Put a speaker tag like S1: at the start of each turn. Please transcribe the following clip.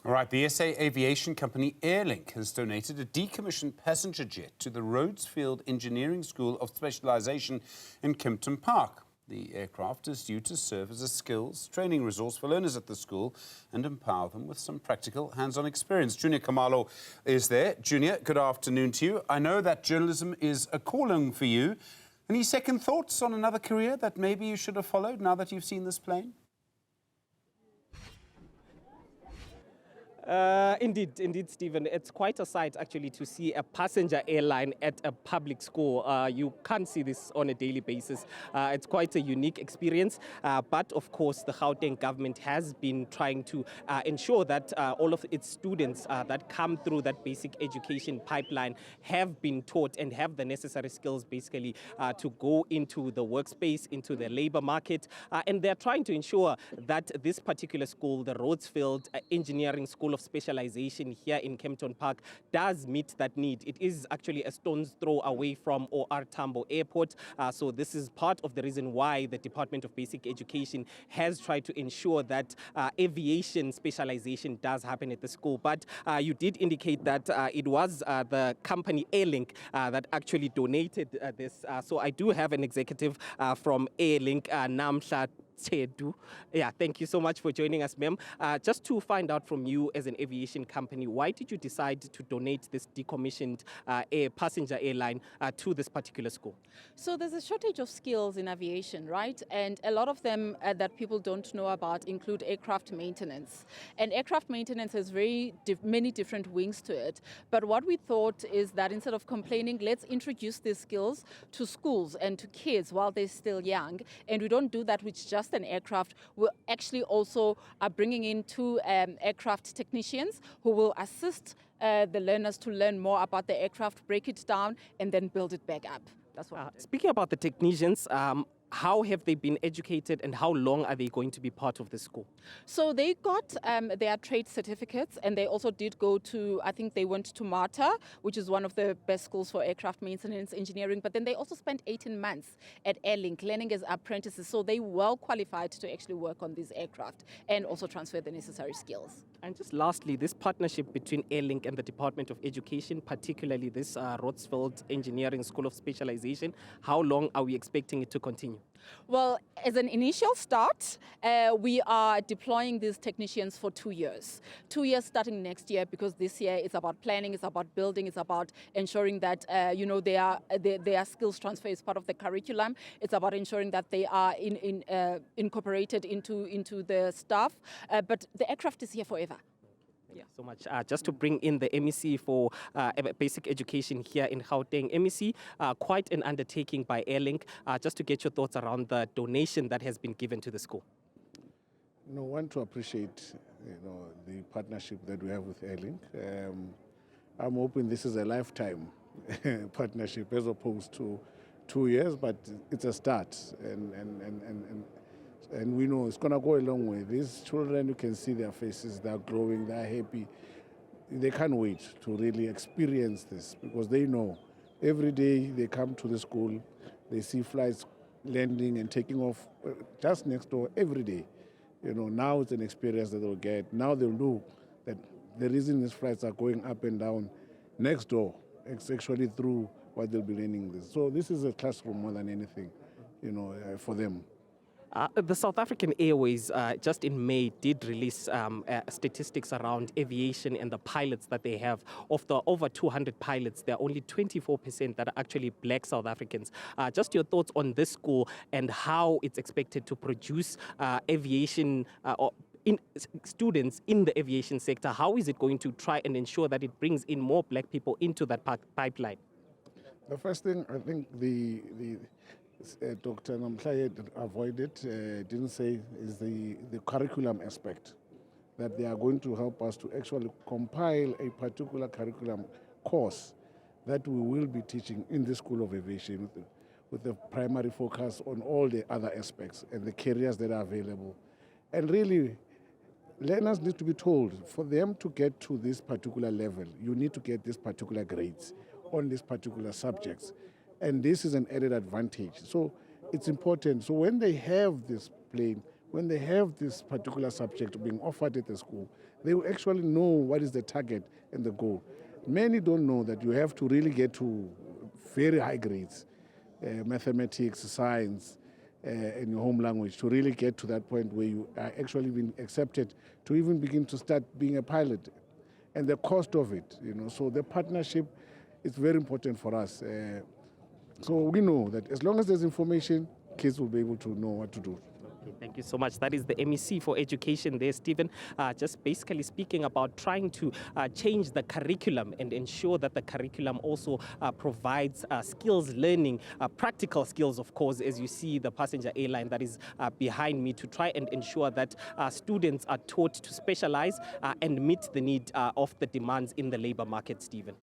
S1: All right, the SA aviation company Airlink has donated a decommissioned passenger jet to the Rhodesfield Engineering School of Specialisation in Kempton Park. The aircraft is due to serve as a skills training resource for learners at the school and empower them with some practical hands-on experience. Junior Kamalo is there. Junior, good afternoon to you. I know that journalism is a calling for you. Any second thoughts on another career that maybe you should have followed now that you've seen this plane?
S2: Indeed, Stephen. It's quite a sight, actually, to see a passenger airline at a public school. You can't see this on a daily basis. It's quite a unique experience. But, of course, the Gauteng government has been trying to ensure that all of its students that come through that basic education pipeline have been taught and have the necessary skills, basically, to go into the workspace, into the labor market. And they're trying to ensure that this particular school, the Rhodesfield Engineering School of Specialization here in Kempton Park, does meet that need. It is actually a stone's throw away from OR Tambo Airport. So this is part of the reason why the Department of Basic Education has tried to ensure that aviation specialization does happen at the school. But you did indicate that it was the company Airlink that actually donated this. So I do have an executive from Airlink, Namhla. Yeah, thank you so much for joining us, ma'am. Just to find out from you as an aviation company, why did you decide to donate this decommissioned passenger airline to this particular school?
S3: So there's a shortage of skills in aviation, right? And a lot of them that people don't know about include aircraft maintenance. And aircraft maintenance has many different wings to it. But what we thought is that instead of complaining, let's introduce these skills to schools and to kids while they're still young. And we don't do that with just an aircraft. We're actually also bringing in two aircraft technicians who will assist the learners to learn more about the aircraft, break it down, and then build it back up. That's what.
S2: Speaking about the technicians, how have they been educated and how long are they going to be part of the school?
S3: So they got their trade certificates, and they also did go to, I think they went to MARTA, which is one of the best schools for aircraft maintenance engineering, but then they also spent 18 months at Airlink learning as apprentices, so they well qualified to actually work on these aircraft and also transfer the necessary skills.
S2: And just lastly, this partnership between Airlink and the Department of Education, particularly this Rhodesfield Engineering School of Specialization, how long are we expecting it to continue?
S3: Well, as an initial start, we are deploying these technicians for 2 years. 2 years starting next year, because this year it's about planning, it's about building, it's about ensuring that their skills transfer is part of the curriculum. It's about ensuring that they are incorporated into the staff. But the aircraft is here forever.
S2: Yeah, so much. Just to bring in the MEC for basic education here in Gauteng. MEC, quite an undertaking by Airlink. Just to get your thoughts around the donation that has been given to the school.
S4: I want to appreciate, the partnership that we have with Airlink. I'm hoping this is a lifetime partnership as opposed to 2 years, but it's a start, and we know it's going to go a long way. These children, you can see their faces, they're growing, they're happy. They can't wait to really experience this because they know every day they come to the school, they see flights landing and taking off just next door every day. Now it's an experience that they'll get. Now they'll know that the reason these flights are going up and down next door, it's actually through what they'll be learning this. So this is a classroom more than anything, for them.
S2: The South African Airways just in May did release statistics around aviation and the pilots that they have. Of the over 200 pilots, there are only 24% that are actually black South Africans. Just your thoughts on this school and how it's expected to produce aviation students in the aviation sector. How is it going to try and ensure that it brings in more black people into that pipeline?
S4: The first thing I think Dr. Namhla avoided, didn't say, is the curriculum aspect, that they are going to help us to actually compile a particular curriculum course that we will be teaching in the School of Aviation with the primary focus on all the other aspects and the careers that are available. And really, learners need to be told, for them to get to this particular level, you need to get these particular grades on these particular subjects. And this is an added advantage. So it's important. So when they have this plane, when they have this particular subject being offered at the school, they will actually know what is the target and the goal. Many don't know that you have to really get to very high grades, mathematics, science, in your home language, to really get to that point where you are actually being accepted to even begin to start being a pilot, and the cost of it, So the partnership is very important for us. So we know that as long as there's information, kids will be able to know what to do.
S2: Okay, thank you so much. That is the MEC for Education there, Stephen. Just basically speaking about trying to change the curriculum and ensure that the curriculum also provides skills learning, practical skills, of course, as you see the passenger airline that is behind me, to try and ensure that students are taught to specialize and meet the need of the demands in the labor market, Stephen.